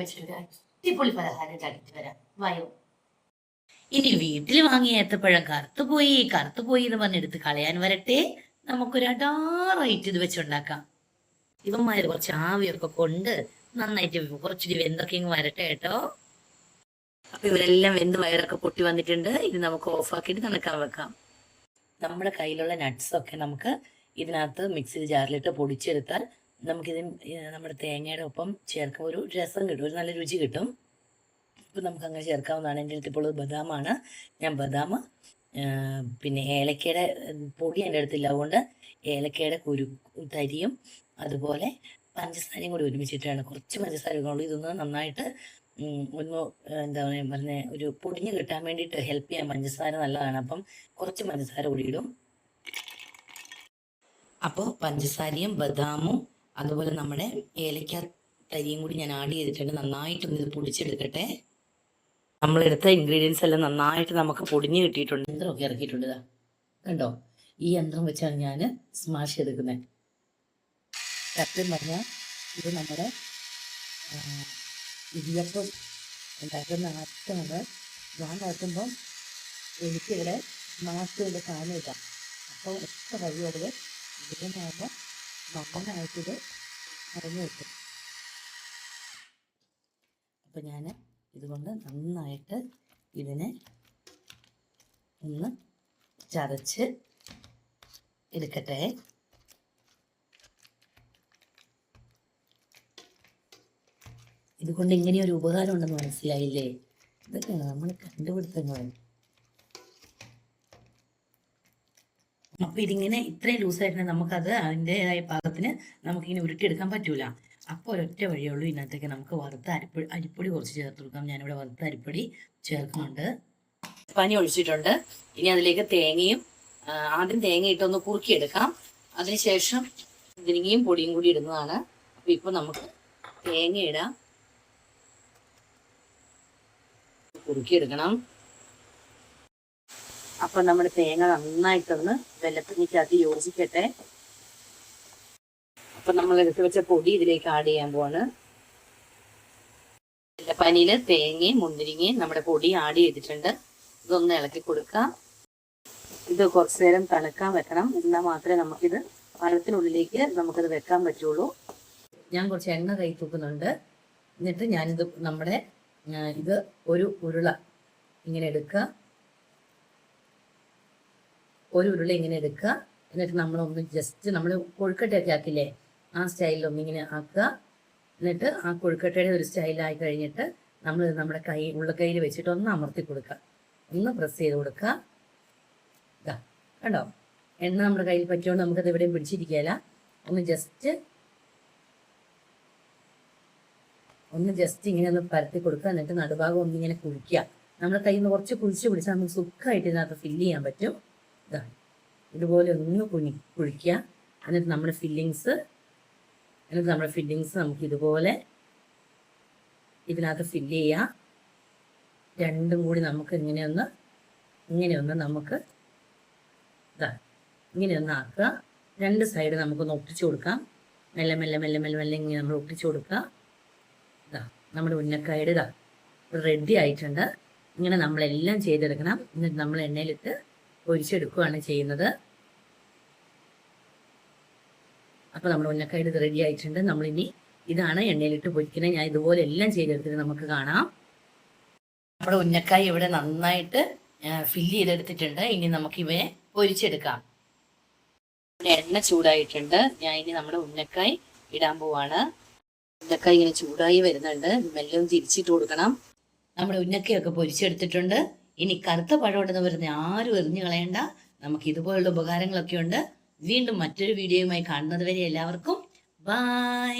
വെച്ചിട്ട് അടിപൊളി പലഹാരം ഉണ്ടാക്കിയിട്ട് വരാം. വായോ. ഇനി വീട്ടിൽ വാങ്ങിയ ഏത്തപ്പഴം കറുത്തുപോയി എന്ന് പറഞ്ഞെടുത്ത് കളയാൻ വരട്ടെ. നമുക്കൊരു അടാറായിട്ട് ഇത് വെച്ചുണ്ടാക്കാം. ഇവന്മാര് കുറച്ച് ആവിയൊക്കെ കൊണ്ട് നന്നായിട്ട് കുറച്ചൊരു വെന്തൊക്കെ ഇങ്ങ് വരട്ടെ കേട്ടോ. അപ്പൊ ഇവരെല്ലാം വെന്ത് വയറൊക്കെ പൊട്ടി വന്നിട്ടുണ്ട്. ഇത് നമുക്ക് ഓഫാക്കിയിട്ട് തണുക്കാൻ വെക്കാം. നമ്മുടെ കയ്യിലുള്ള നട്ട്സൊക്കെ നമുക്ക് ഇതിനകത്ത് മിക്സി ജാറിലിട്ട് പൊടിച്ചെടുത്താൽ നമുക്കിത് നമ്മുടെ തേങ്ങയുടെ ഒപ്പം ചേർക്കുമ്പോൾ ഒരു രസം കിട്ടും, ഒരു നല്ല രുചി കിട്ടും. ഇപ്പം നമുക്ക് അങ്ങനെ ചേർക്കാവുന്നതാണ്. എൻ്റെ അടുത്ത് ഇപ്പോൾ ബദാമാണ്. ഞാൻ ബദാം പിന്നെ ഏലക്കയുടെ പൊടി എൻ്റെ അടുത്തില്ല, അതുകൊണ്ട് ഏലക്കയുടെ തരിയും അതുപോലെ പഞ്ചസാരയും കൂടി ഒരുമിച്ചിട്ടാണ്. കുറച്ച് പഞ്ചസാരയുള്ളൂ. ഇതൊന്ന് നന്നായിട്ട് ഒന്ന് എന്താ പറയുക പറഞ്ഞ ഒരു പൊടിഞ്ഞ് കിട്ടാൻ വേണ്ടിയിട്ട് ഹെൽപ്പ് ചെയ്യാൻ പഞ്ചസാര നല്ലതാണ്. അപ്പം കുറച്ച് പഞ്ചസാര കൂടി ഇടും. അപ്പോൾ പഞ്ചസാരയും ബദാമും അതുപോലെ നമ്മുടെ ഏലക്ക തരിയും കൂടി ഞാൻ ആഡ് ചെയ്തിട്ടുണ്ട്. നന്നായിട്ടൊന്ന് ഇത് പൊടിച്ചെടുക്കട്ടെ. നമ്മളെടുത്ത ഇൻഗ്രീഡിയൻസ് എല്ലാം നന്നായിട്ട് നമുക്ക് പൊടിഞ്ഞ് കിട്ടിയിട്ടുണ്ട്. യന്ത്രമൊക്കെ ഇറക്കിയിട്ടുണ്ട്. കണ്ടോ, ഈ യന്ത്രം വെച്ചാണ് ഞാൻ സ്മാഷ് ചെയ്തെടുക്കുന്നത്. സത്യം പറഞ്ഞാൽ ഇത് നമ്മുടെ ഇടിയപ്പം ഉണ്ടാക്കുന്ന ആറ്റമാണ്. ഞാൻ നോക്കുമ്പം എനിക്കിവിടെ സ്മാഷ് ചെയ്ത് കാണില്ല. അപ്പോൾ എത്ര കഴിയുള്ളത് ഇതിനാകുമ്പോൾ നന്നായിട്ടിത് അറിഞ്ഞു വെക്കും. അപ്പം ഞാൻ ഇതുകൊണ്ട് നന്നായിട്ട് ഇതിനെ ഒന്ന് ചതച്ച് എടുക്കട്ടെ. ഇതുകൊണ്ട് ഇങ്ങനെയൊരു ഉപകാരം ഉണ്ടെന്ന് മനസ്സിലായില്ലേ? ഇതൊക്കെയാണ് നമ്മൾ കണ്ടുപിടുത്തങ്ങൾ. അപ്പോൾ ഇതിങ്ങനെ ഇത്രയും ലൂസായിട്ട് നമുക്കത് അതിൻ്റെതായ പാകത്തിന് നമുക്കിങ്ങനെ ഉരുട്ടിയെടുക്കാൻ പറ്റൂല. അപ്പോൾ ഒരൊറ്റ വഴിയുള്ളൂ. ഇതിനകത്തേക്ക് നമുക്ക് വറുത്ത അരിപ്പൊടി കുറച്ച് ചേർത്ത് കൊടുക്കാം. ഞാനിവിടെ വറുത്ത അരിപ്പൊടി ചേർക്കുന്നുണ്ട്. പനി ഒഴിച്ചിട്ടുണ്ട്. ഇനി അതിലേക്ക് തേങ്ങയും ആദ്യം തേങ്ങ ഇട്ടൊന്ന് കുറുക്കിയെടുക്കാം. അതിനുശേഷം ഇതിരിങ്ങയും പൊടിയും കൂടി ഇടുന്നതാണ്. അപ്പോൾ ഇപ്പോൾ നമുക്ക് തേങ്ങ ഇടാം, കുറുക്കിയെടുക്കണം. അപ്പം നമ്മുടെ തേങ്ങ നന്നായിട്ടൊന്ന് വെള്ളത്തിനകത്ത് യോജിക്കട്ടെ. അപ്പം നമ്മൾ എടുത്ത് വെച്ച പൊടി ഇതിലേക്ക് ആഡ് ചെയ്യാൻ പോവാണ്. പനിയിൽ തേങ്ങയും മുന്തിരിങ്ങയും നമ്മുടെ പൊടി ആഡ് ചെയ്തിട്ടുണ്ട്. ഇതൊന്ന് ഇളക്കി കൊടുക്കാം. ഇത് കുറച്ചു നേരം തണുക്കാൻ വെക്കണം. എന്നാൽ മാത്രമേ നമുക്കിത് പാലത്തിനുള്ളിലേക്ക് നമുക്കത് വെക്കാൻ പറ്റുള്ളൂ. ഞാൻ കുറച്ച് എണ്ണ കൈ തൂക്കുന്നുണ്ട്. എന്നിട്ട് ഞാനിത് നമ്മുടെ ഇത് ഒരു ഉരുള ഇങ്ങനെ എടുക്കുക. ഒരു ഉരുള ഇങ്ങനെ എടുക്കുക. എന്നിട്ട് നമ്മളൊന്ന് ജസ്റ്റ് നമ്മൾ കൊഴുക്കട്ടയൊക്കെ ആക്കില്ലേ, ആ സ്റ്റൈലിലൊന്നിങ്ങനെ ആക്കുക. എന്നിട്ട് ആ കൊഴുക്കട്ടയുടെ ഒരു സ്റ്റൈലായി കഴിഞ്ഞിട്ട് നമ്മൾ നമ്മുടെ ഉള്ളക്കൈയിൽ വെച്ചിട്ട് ഒന്ന് അമർത്തി കൊടുക്കുക, ഒന്ന് പ്രസ് ചെയ്ത് കൊടുക്കുക. ഇതാ കണ്ടോ, എണ്ണ നമ്മുടെ കയ്യിൽ പറ്റുകൊണ്ട് നമുക്കത് എവിടെയും പിടിച്ചിരിക്കുകയില്ല. ഒന്ന് ജസ്റ്റ് ഇങ്ങനെ ഒന്ന് പരത്തി കൊടുക്കുക. എന്നിട്ട് നടുഭാഗം ഒന്നിങ്ങനെ കുഴിക്കുക. നമ്മുടെ കയ്യിൽ നിന്ന് കുറച്ച് കുഴിച്ച് പിടിച്ചാൽ നമുക്ക് സുഖമായിട്ട് ഇതിനകത്ത് ഫില്ല് ചെയ്യാൻ പറ്റും. ഇതാ ഇതുപോലെ ഒന്ന് കുഴിക്കുക. എന്നിട്ട് നമ്മുടെ ഫില്ലിങ്സ് നമുക്ക് ഇതുപോലെ ഇതിനകത്ത് ഫില്ല് ചെയ്യാം. രണ്ടും കൂടി നമുക്ക് ഇങ്ങനെയൊന്ന് നമുക്ക് ഇതാ ഇങ്ങനെയൊന്ന് ആക്കുക. രണ്ട് സൈഡ് നമുക്കൊന്ന് ഒട്ടിച്ചു കൊടുക്കാം. മെല്ലെ മെല്ലെ മെല്ലെ മെല്ലെ മെല്ലെ ഇങ്ങനെ നമ്മൾ ഒട്ടിച്ചു കൊടുക്കുക. ഇതാ നമ്മുടെ ഉന്നക്കായുടെ ഇതാ റെഡി ആയിട്ടുണ്ട്. ഇങ്ങനെ നമ്മളെല്ലാം ചെയ്തെടുക്കണം. എന്നിട്ട് നമ്മൾ എണ്ണയിലിട്ട് പൊരിച്ചെടുക്കുകയാണ് ചെയ്യുന്നത്. അപ്പോൾ നമ്മുടെ ഉന്നക്കായുടെ ഇത് റെഡി ആയിട്ടുണ്ട്. നമ്മളിനി ഇതാണ് എണ്ണയിലിട്ട് പൊരിക്കുന്നത്. ഞാൻ ഇതുപോലെ എല്ലാം ചെയ്തെടുത്തിട്ട് നമുക്ക് കാണാം. നമ്മുടെ ഉന്നക്കായ ഇവിടെ നന്നായിട്ട് ഫില്ല് ചെയ്തെടുത്തിട്ടുണ്ട്. ഇനി നമുക്ക് ഇവയെ പൊരിച്ചെടുക്കാം. എണ്ണ ചൂടായിട്ടുണ്ട്. ഞാൻ ഇനി നമ്മുടെ ഉന്നക്കായ് ഇടാൻ പോവാണ്. ഉന്നക്കായ് ഇങ്ങനെ ചൂടായി വരുന്നുണ്ട്. മെല്ലെ ഒന്ന് തിരിച്ചിട്ട് കൊടുക്കണം. നമ്മുടെ ഉന്നക്കയൊക്കെ പൊരിച്ചെടുത്തിട്ടുണ്ട്. ഇനി കറുത്ത പഴമുണ്ടെന്ന് പറഞ്ഞ് ആരും എറിഞ്ഞു കളയണ്ട. നമുക്ക് ഇതുപോലുള്ള ഉപകാരങ്ങളൊക്കെ ഉണ്ട്. വീണ്ടും മറ്റൊരു വീഡിയോയുമായി കാണുന്നത് വരെ എല്ലാവർക്കും ബൈ.